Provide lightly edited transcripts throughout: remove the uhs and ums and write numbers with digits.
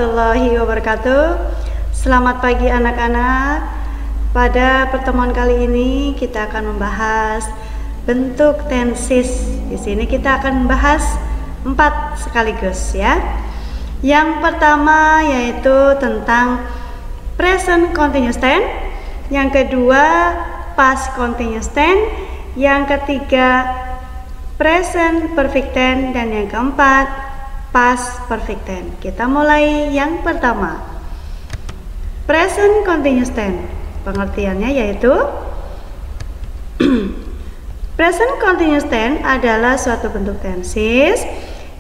warahmatullahi wabarakatuh. Selamat pagi anak-anak. Pada pertemuan kali ini kita akan membahas bentuk tenses. Di sini kita akan membahas 4 sekaligus ya. Yang pertama yaitu tentang present continuous tense, yang kedua past continuous tense, yang ketiga present perfect tense, dan yang keempat past perfect tense. Kita mulai yang pertama. Present continuous tense. Pengertiannya yaitu present continuous tense adalah suatu bentuk tenses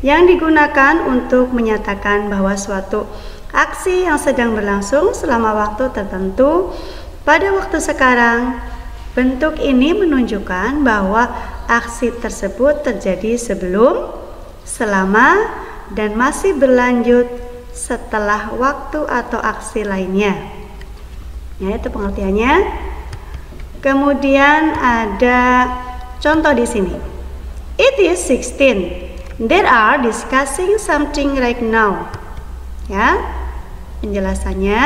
yang digunakan untuk menyatakan bahwa suatu aksi yang sedang berlangsung selama waktu tertentu pada waktu sekarang. Bentuk ini menunjukkan bahwa aksi tersebut terjadi sebelum, selama, dan masih berlanjut setelah waktu atau aksi lainnya. Ya, itu pengertiannya. Kemudian ada contoh di sini. It is 16. They are discussing something right now. Ya, penjelasannya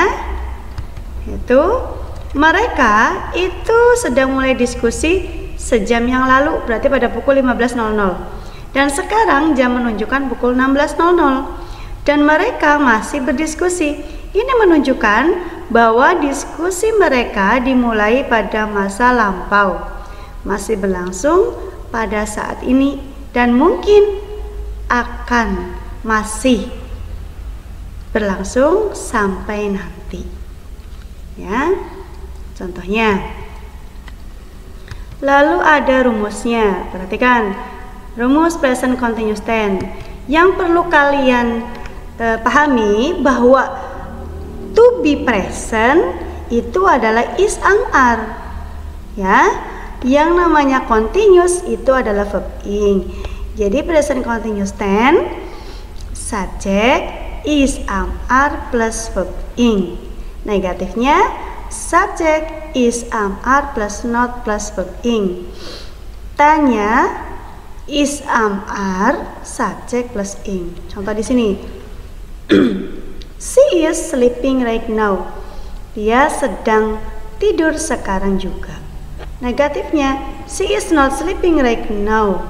itu mereka itu sedang mulai diskusi sejam yang lalu, berarti pada pukul 15.00. Dan sekarang jam menunjukkan pukul 16.00 dan mereka masih berdiskusi. Ini menunjukkan bahwa diskusi mereka dimulai pada masa lampau, masih berlangsung pada saat ini, dan mungkin akan masih berlangsung sampai nanti. Ya, contohnya. Lalu ada rumusnya. Perhatikan. Rumus present continuous tense. Yang perlu kalian pahami bahwa to be present itu adalah is am are. Ya, yang namanya continuous itu adalah verb ing. Jadi present continuous tense subject is am are plus verb ing. Negatifnya subject is am are plus not plus verb ing. Tanya is am are subject plus ing. Contoh di sini. She is sleeping right now. Dia sedang tidur sekarang juga. Negatifnya she is not sleeping right now.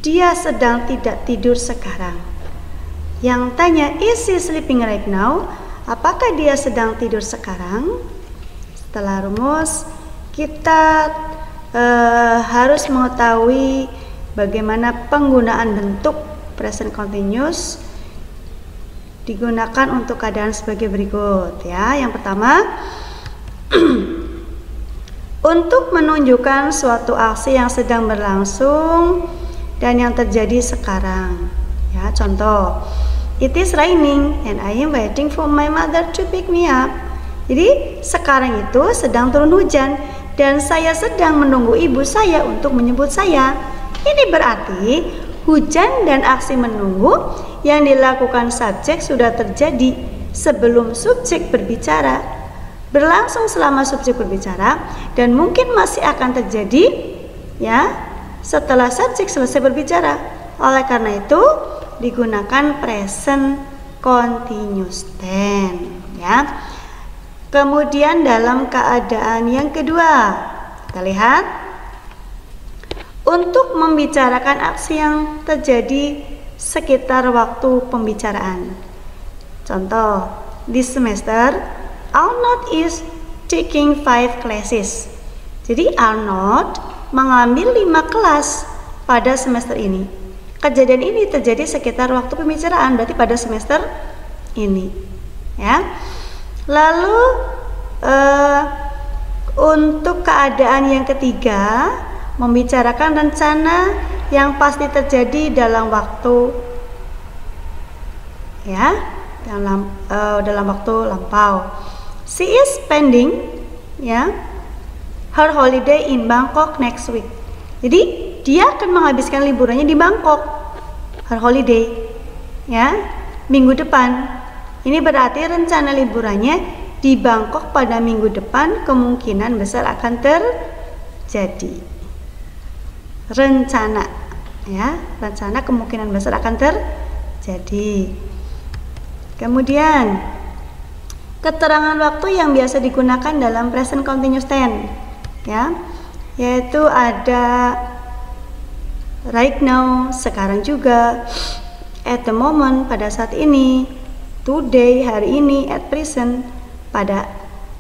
Dia sedang tidak tidur sekarang. Yang tanya is she sleeping right now? Apakah dia sedang tidur sekarang? Setelah rumus kita harus mengetahui bagaimana penggunaan bentuk present continuous digunakan untuk keadaan sebagai berikut ya. Yang pertama, untuk menunjukkan suatu aksi yang sedang berlangsung dan yang terjadi sekarang. Ya, contoh, it is raining and I am waiting for my mother to pick me up. Jadi sekarang itu sedang turun hujan dan saya sedang menunggu ibu saya untuk menjemput saya. Ini berarti hujan dan aksi menunggu yang dilakukan subjek sudah terjadi sebelum subjek berbicara, berlangsung selama subjek berbicara, dan mungkin masih akan terjadi ya setelah subjek selesai berbicara. Oleh karena itu digunakan present continuous tense ya. Kemudian dalam keadaan yang kedua, kita lihat untuk membicarakan aksi yang terjadi sekitar waktu pembicaraan. Contoh, this semester Arnold is taking 5 classes. Jadi Arnold mengambil 5 kelas pada semester ini. Kejadian ini terjadi sekitar waktu pembicaraan, berarti pada semester ini. Ya. Lalu untuk keadaan yang ketiga, membicarakan rencana yang pasti terjadi dalam waktu ya, dalam waktu lampau. She is spending ya her holiday in Bangkok next week. Jadi dia akan menghabiskan liburannya di Bangkok, her holiday ya, minggu depan. Ini berarti rencana liburannya di Bangkok pada minggu depan kemungkinan besar akan terjadi. Rencana ya, rencana kemungkinan besar akan terjadi. Kemudian keterangan waktu yang biasa digunakan dalam present continuous tense, ya, yaitu ada right now, sekarang juga, at the moment, pada saat ini, today, hari ini, at present, pada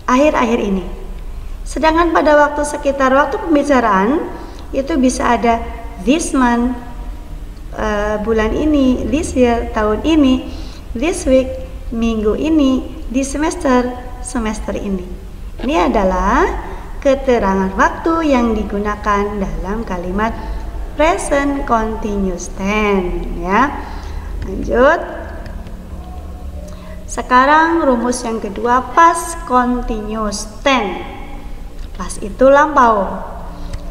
akhir-akhir ini. Sedangkan pada waktu sekitar waktu pembicaraan itu bisa ada this month, bulan ini, this year, tahun ini, this week, minggu ini, this semester, semester ini. Ini adalah keterangan waktu yang digunakan dalam kalimat present continuous tense, ya. Lanjut. Sekarang rumus yang kedua, past continuous tense. Past itu lampau.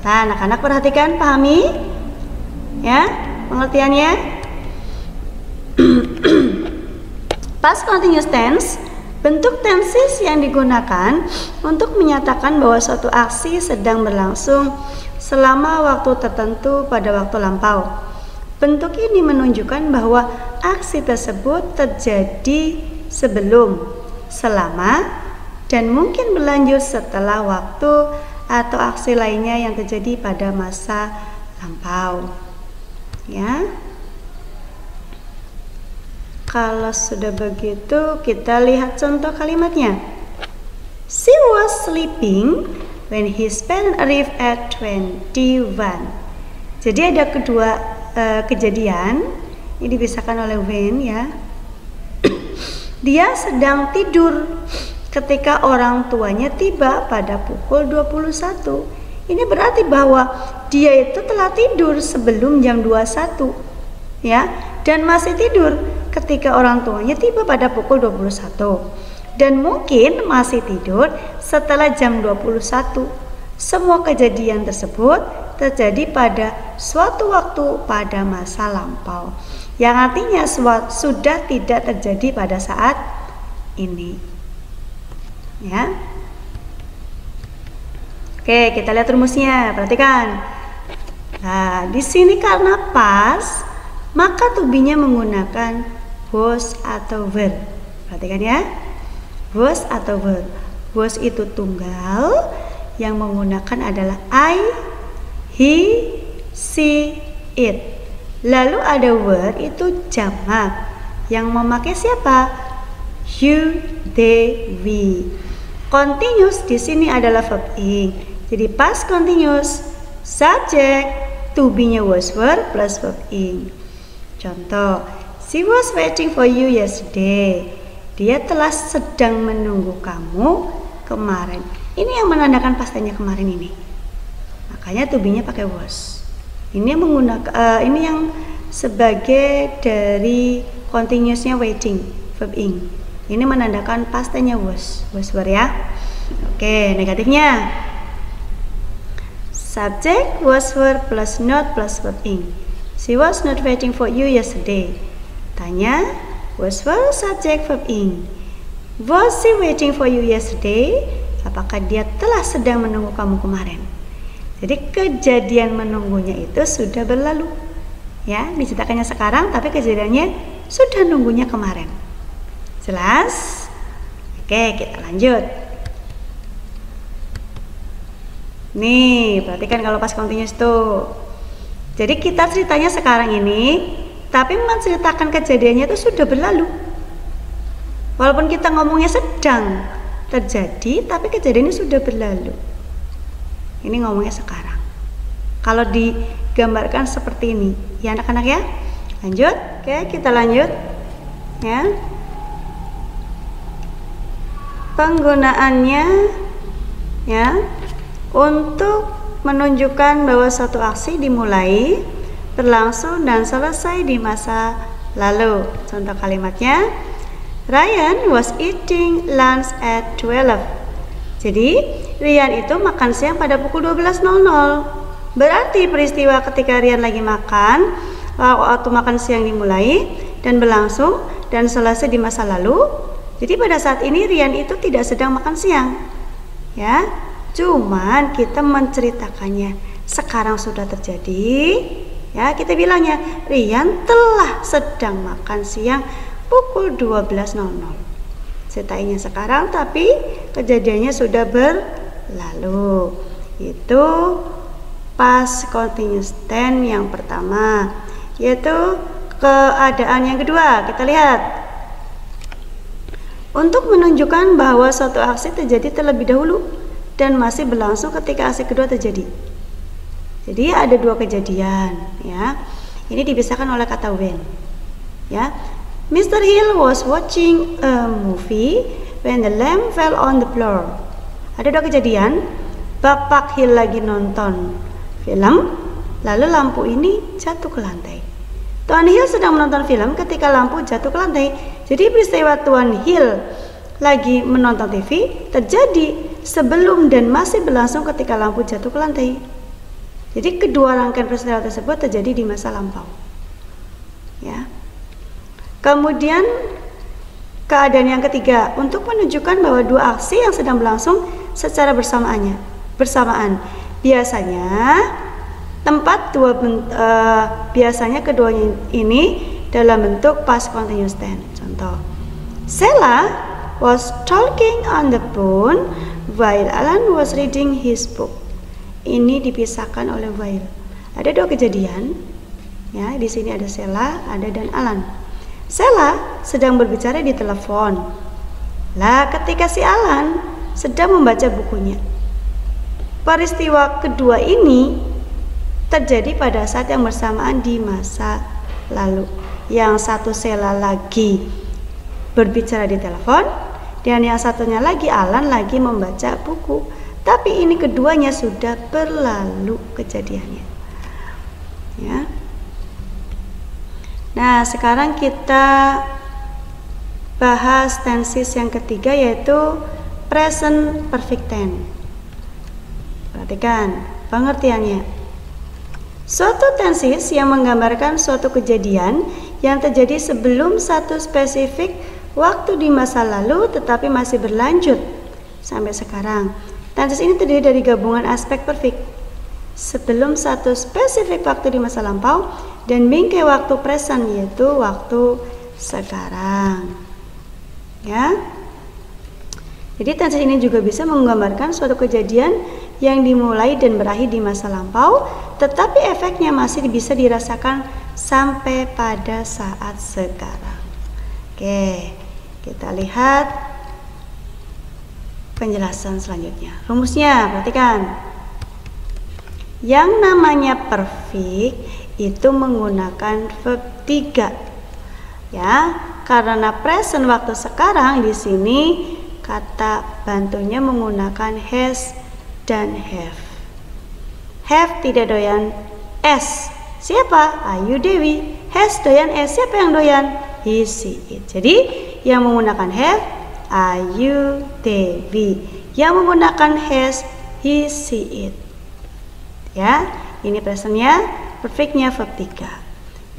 Nah, anak-anak perhatikan, pahami ya pengertiannya. Past continuous tense, bentuk tenses yang digunakan untuk menyatakan bahwa suatu aksi sedang berlangsung selama waktu tertentu pada waktu lampau. Bentuk ini menunjukkan bahwa aksi tersebut terjadi sebelum, selama, dan mungkin berlanjut setelah waktu atau aksi lainnya yang terjadi pada masa lampau. Ya. Kalau sudah begitu, kita lihat contoh kalimatnya. She was sleeping when his parents arrived at 21. Jadi ada kedua kejadian, ini dipisahkan oleh when, ya. Dia sedang tidur ketika orang tuanya tiba pada pukul 21. Ini berarti bahwa dia itu telah tidur sebelum jam 21, ya, dan masih tidur ketika orang tuanya tiba pada pukul 21, dan mungkin masih tidur setelah jam 21. Semua kejadian tersebut terjadi pada suatu waktu pada masa lampau, yang artinya sudah tidak terjadi pada saat ini. Ya. Oke, kita lihat rumusnya. Perhatikan. Nah, di sini karena pas, maka to be-nya menggunakan was atau were. Perhatikan ya. Was atau were. Was itu tunggal, yang menggunakan adalah I, he, she, it. Lalu ada were itu jamak, yang memakai siapa? You, they, we. Continuous di sini adalah verb ing. Jadi past continuous, subject, to be-nya was were plus verb ing. Contoh, she was waiting for you yesterday. Dia telah sedang menunggu kamu kemarin. Ini yang menandakan past tense-nya kemarin ini. Makanya to be-nya pakai was. Ini yang menggunakan ini yang sebagai dari continuousnya waiting, verb ing. Ini menandakan past tense-nya was were, ya. Oke, negatifnya. Subject was were plus not plus verb ing. She was not waiting for you yesterday. Tanya, was were subject verb ing. Was she waiting for you yesterday? Apakah dia telah sedang menunggu kamu kemarin? Jadi kejadian menunggunya itu sudah berlalu. Ya, diceritakannya sekarang tapi kejadiannya sudah nunggunya kemarin. Jelas? Oke, kita lanjut. Nih, perhatikan kalau past continuous tuh. Jadi kita ceritanya sekarang ini, tapi menceritakan kejadiannya itu sudah berlalu. Walaupun kita ngomongnya sedang terjadi, tapi kejadiannya sudah berlalu. Ini ngomongnya sekarang. Kalau digambarkan seperti ini, ya anak-anak ya. Lanjut. Oke, kita lanjut. Ya. Penggunaannya ya untuk menunjukkan bahwa suatu aksi dimulai, berlangsung dan selesai di masa lalu. Contoh kalimatnya, Ryan was eating lunch at 12. Jadi Ryan itu makan siang pada pukul 12.00. Berarti peristiwa ketika Ryan lagi makan, waktu makan siang dimulai dan berlangsung dan selesai di masa lalu. Jadi pada saat ini Ryan itu tidak sedang makan siang, ya. Cuman kita menceritakannya sekarang sudah terjadi, ya. Kita bilangnya Ryan telah sedang makan siang pukul 12.00. Ceritanya sekarang tapi kejadiannya sudah berlalu. Itu past continuous tense yang pertama, yaitu keadaan yang kedua. Kita lihat. Untuk menunjukkan bahwa suatu aksi terjadi terlebih dahulu dan masih berlangsung ketika aksi kedua terjadi. Jadi ada dua kejadian, ya. Ini dipisahkan oleh kata when. Ya. Mr. Hill was watching a movie when the lamp fell on the floor. Ada dua kejadian. Bapak Hill lagi nonton film, lalu lampu ini jatuh ke lantai. Tuan Hill sedang menonton film ketika lampu jatuh ke lantai. Jadi peristiwa Tuan Hill lagi menonton TV terjadi sebelum dan masih berlangsung ketika lampu jatuh ke lantai. Jadi kedua rangkaian peristiwa tersebut terjadi di masa lampau. Ya. Kemudian keadaan yang ketiga, untuk menunjukkan bahwa dua aksi yang sedang berlangsung secara bersamaan. Biasanya biasanya keduanya ini dalam bentuk past continuous tense. Contoh, Sheila was talking on the phone while Alan was reading his book. Ini dipisahkan oleh while. Ada dua kejadian. Ya, di sini ada Sheila, ada dan Alan. Sheila sedang berbicara di telepon. Lah, ketika si Alan sedang membaca bukunya. Peristiwa kedua ini terjadi pada saat yang bersamaan di masa lalu. Yang satu Sheila lagi berbicara di telepon, dan yang satunya lagi Alan lagi membaca buku. Tapi ini keduanya sudah berlalu kejadiannya. Ya. Nah, sekarang kita bahas tenses yang ketiga, yaitu present perfect tense. Perhatikan pengertiannya. Suatu tenses yang menggambarkan suatu kejadian yang terjadi sebelum satu spesifik waktu di masa lalu tetapi masih berlanjut sampai sekarang. Tenses ini terdiri dari gabungan aspek perfect sebelum satu spesifik waktu di masa lampau dan bingkai waktu present, yaitu waktu sekarang. Ya. Jadi tenses ini juga bisa menggambarkan suatu kejadian yang dimulai dan berakhir di masa lampau, tetapi efeknya masih bisa dirasakan sampai pada saat sekarang. Oke, kita lihat penjelasan selanjutnya. Rumusnya, perhatikan. Yang namanya perfect itu menggunakan verb 3. Ya, karena present waktu sekarang di sini kata bantunya menggunakan has dan have. Have tidak doyan S. Siapa? Ayu Dewi. Has doyan S. Siapa yang doyan? He, she, it. Jadi yang menggunakan have Ayu Dewi. Yang menggunakan has he, she, it. Ya, ini presentnya, perfectnya verb 3.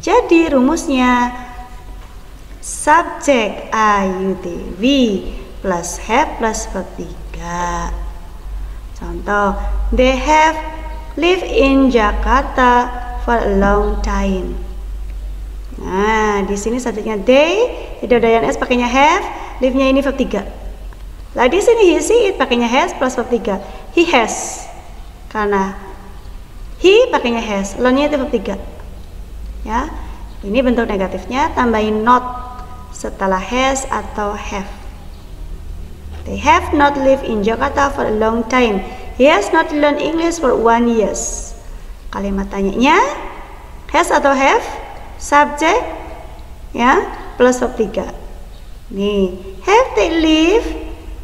Jadi rumusnya subjek Ayu Dewi plus have plus verb 3. Contoh, they have lived in Jakarta for a long time. Nah, di sini subjeknya they, tidak doyan S pakainya have, live-nya ini verb 3. Lah di sini he, she, it pakainya has plus verb 3. He has. Karena he pakainya has, learn-nya itu verb 3. Ya. Ini bentuk negatifnya, tambahin not setelah has atau have. They have not lived in Jakarta for a long time. He has not learned English for 1 year. Kalimat tanyanya has atau have, subjek ya, plus verb 3. Nih, have they lived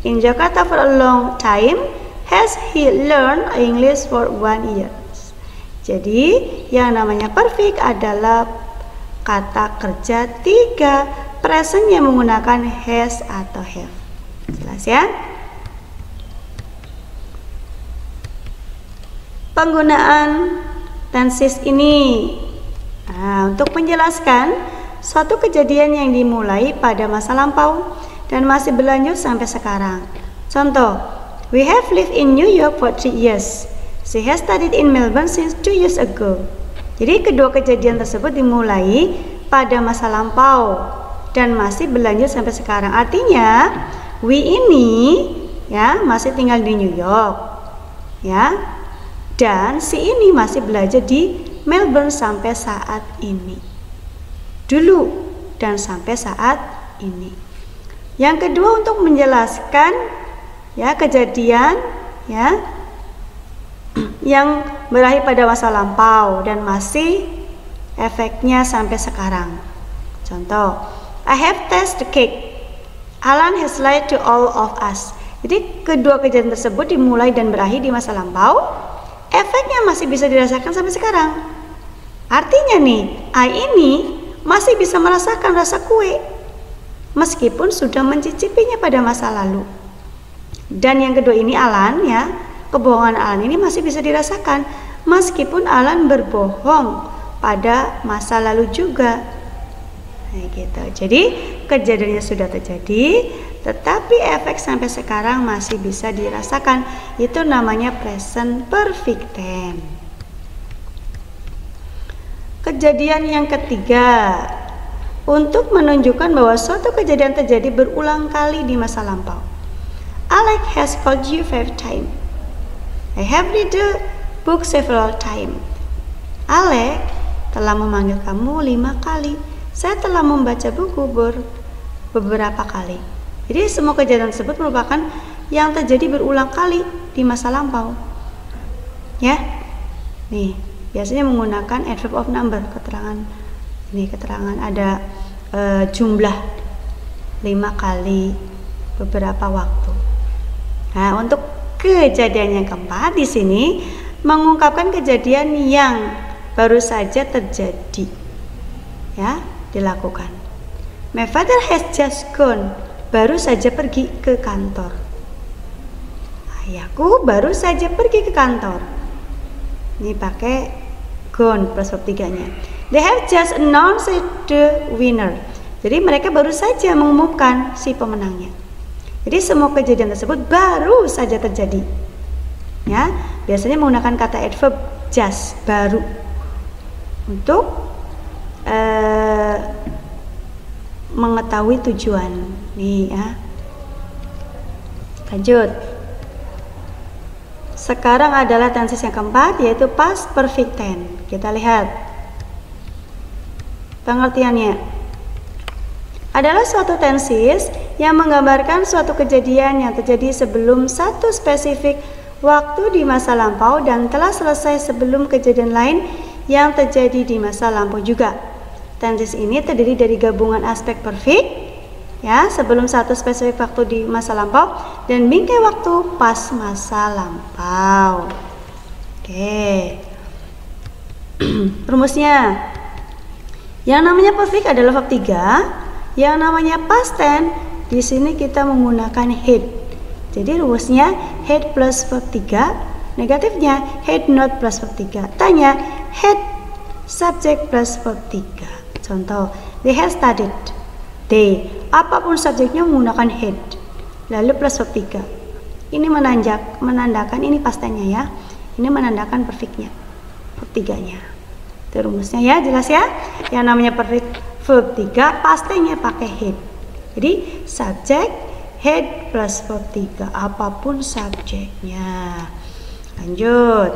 in Jakarta for a long time? Has he learned English for 1 year? Jadi, yang namanya perfect adalah kata kerja 3, present yang menggunakan has atau have. Jelas ya? Penggunaan tenses ini. Nah, untuk menjelaskan suatu kejadian yang dimulai pada masa lampau dan masih berlanjut sampai sekarang. Contoh, we have lived in New York for 3 years. She has studied in Melbourne since 2 years ago. Jadi kedua kejadian tersebut dimulai pada masa lampau dan masih berlanjut sampai sekarang. Artinya we ini ya masih tinggal di New York ya, dan si ini masih belajar di Melbourne sampai saat ini. Dulu dan sampai saat ini. Yang kedua, untuk menjelaskan ya kejadian ya yang berakhir pada masa lampau dan masih efeknya sampai sekarang. Contoh, I have tasted the cake. Alan has lied to all of us. Jadi kedua kejadian tersebut dimulai dan berakhir di masa lampau, efeknya masih bisa dirasakan sampai sekarang. Artinya nih, I ini masih bisa merasakan rasa kue meskipun sudah mencicipinya pada masa lalu. Dan yang kedua ini Alan ya, kebohongan Alan ini masih bisa dirasakan meskipun Alan berbohong pada masa lalu juga. Nah, gitu. Jadi kejadiannya sudah terjadi, tetapi efek sampai sekarang masih bisa dirasakan. Itu namanya present perfect tense. Kejadian yang ketiga, untuk menunjukkan bahwa suatu kejadian terjadi berulang kali di masa lampau. Alex has called you 5 times. I have read the book several times. Alex telah memanggil kamu 5 kali. Saya telah membaca buku beberapa kali. Jadi semua kejadian tersebut merupakan yang terjadi berulang kali di masa lampau. Ya. Nih, biasanya menggunakan adverb of number, keterangan ini, keterangan ada jumlah 5 kali beberapa waktu. Nah, untuk kejadian yang keempat di sini mengungkapkan kejadian yang baru saja terjadi. Ya, dilakukan. My father has just gone. Baru saja pergi ke kantor. Ayahku baru saja pergi ke kantor. Ini pakai gone plus verb 3-nya. They have just announced the winner. Jadi mereka baru saja mengumumkan si pemenangnya. Jadi semua kejadian tersebut baru saja terjadi. Ya, biasanya menggunakan kata adverb just, baru, untuk mengetahui tujuan. Nih ya. Lanjut. Sekarang adalah tenses yang keempat, yaitu past perfect tense. Kita lihat pengertiannya. Adalah suatu tenses yang menggambarkan suatu kejadian yang terjadi sebelum satu spesifik waktu di masa lampau dan telah selesai sebelum kejadian lain yang terjadi di masa lampau juga. Tenses ini terdiri dari gabungan aspek perfect ya, sebelum satu spesifik waktu di masa lampau, dan bingkai waktu pas masa lampau. Oke. Rumusnya. Yang namanya perfect adalah verb 3, yang namanya past tense di sini kita menggunakan had. Jadi rumusnya had plus verb 3, negatifnya had not plus verb 3. Tanya, had subject plus verb 3. Contoh, they have studied. They, apapun subjeknya menggunakan had, lalu plus verb 3. Ini menandakan ini past tense-nya ya. Ini menandakan perfect-nya, verb 3-nya. Itu rumusnya ya, jelas ya. Yang namanya perfect verb 3 past tense-nya pakai had. Jadi subjek had plus verb 3, apapun subjeknya. Lanjut.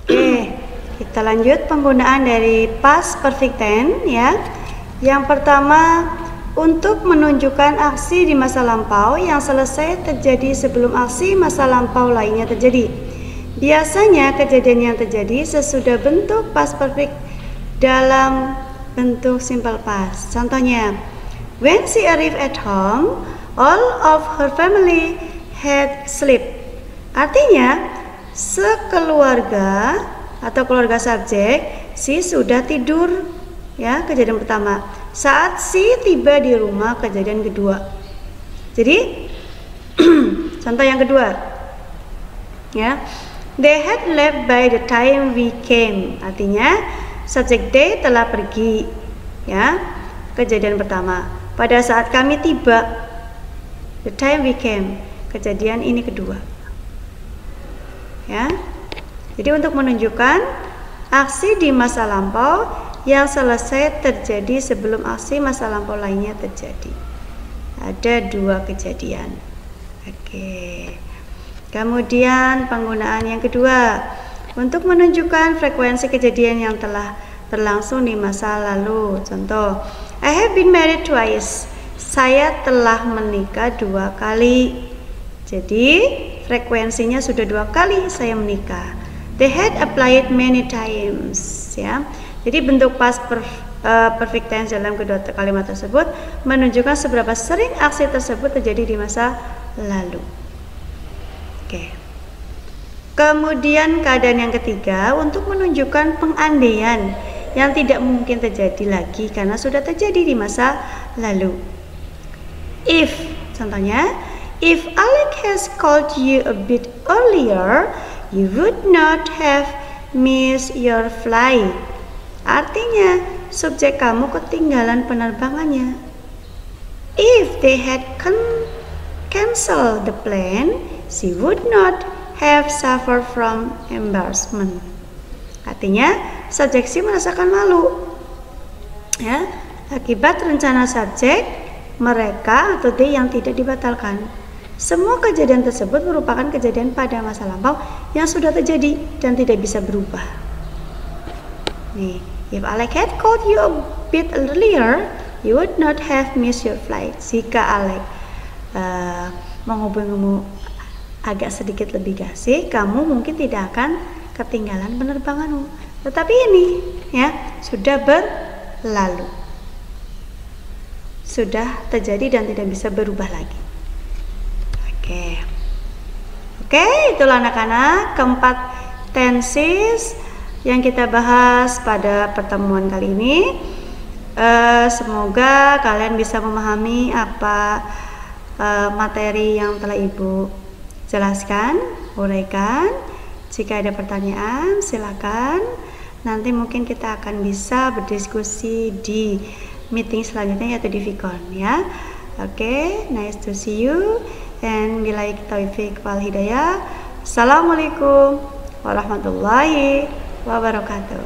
Oke, kita lanjut penggunaan dari past perfect tense ya. Yang pertama, untuk menunjukkan aksi di masa lampau yang selesai terjadi sebelum aksi masa lampau lainnya terjadi. Biasanya kejadian yang terjadi sesudah bentuk past perfect dalam bentuk simple past. Contohnya, when she arrived at home, all of her family had slept. Artinya, sekeluarga atau keluarga subjek, si sudah tidur ya, kejadian pertama. Saat si tiba di rumah, kejadian kedua. Jadi contoh yang kedua ya, they had left by the time we came. Artinya subjek they telah pergi ya, kejadian pertama. Pada saat kami tiba, the time we came, kejadian ini kedua ya. Jadi untuk menunjukkan aksi di masa lampau yang selesai terjadi sebelum aksi masa lampau lainnya terjadi. Ada 2 kejadian. Oke. Kemudian penggunaan yang kedua, untuk menunjukkan frekuensi kejadian yang telah berlangsung di masa lalu. Contoh, I have been married twice. Saya telah menikah 2 kali. Jadi frekuensinya sudah 2 kali saya menikah. They had applied many times. Ya. Jadi bentuk past perfect tense dalam kedua kalimat tersebut menunjukkan seberapa sering aksi tersebut terjadi di masa lalu. Oke. Kemudian keadaan yang ketiga, untuk menunjukkan pengandaian yang tidak mungkin terjadi lagi karena sudah terjadi di masa lalu. If, contohnya, if Alex has called you a bit earlier, you would not have missed your flight. Artinya, subjek kamu ketinggalan penerbangannya. If they had cancelled the plan, she would not have suffered from embarrassment. Artinya, subjek si merasakan malu. Ya, akibat rencana subjek mereka atau they yang tidak dibatalkan. Semua kejadian tersebut merupakan kejadian pada masa lampau yang sudah terjadi dan tidak bisa berubah. Nih, if Alex had called you a bit earlier, you would not have missed your flight. Jika Alex menghubungimu agak sedikit lebih dahsyat, kamu mungkin tidak akan ketinggalan penerbanganmu. Tetapi ini ya sudah berlalu, sudah terjadi dan tidak bisa berubah lagi. Oke, itulah anak-anak keempat tenses yang kita bahas pada pertemuan kali ini. Semoga kalian bisa memahami apa materi yang telah Ibu jelaskan, uraikan. Jika ada pertanyaan, silakan. Nanti mungkin kita akan bisa berdiskusi di meeting selanjutnya yaitu di Vicon ya. Oke, nice to see you. And billahi taufiq wal hidayah. Assalamualaikum warahmatullahi wabarakatuh.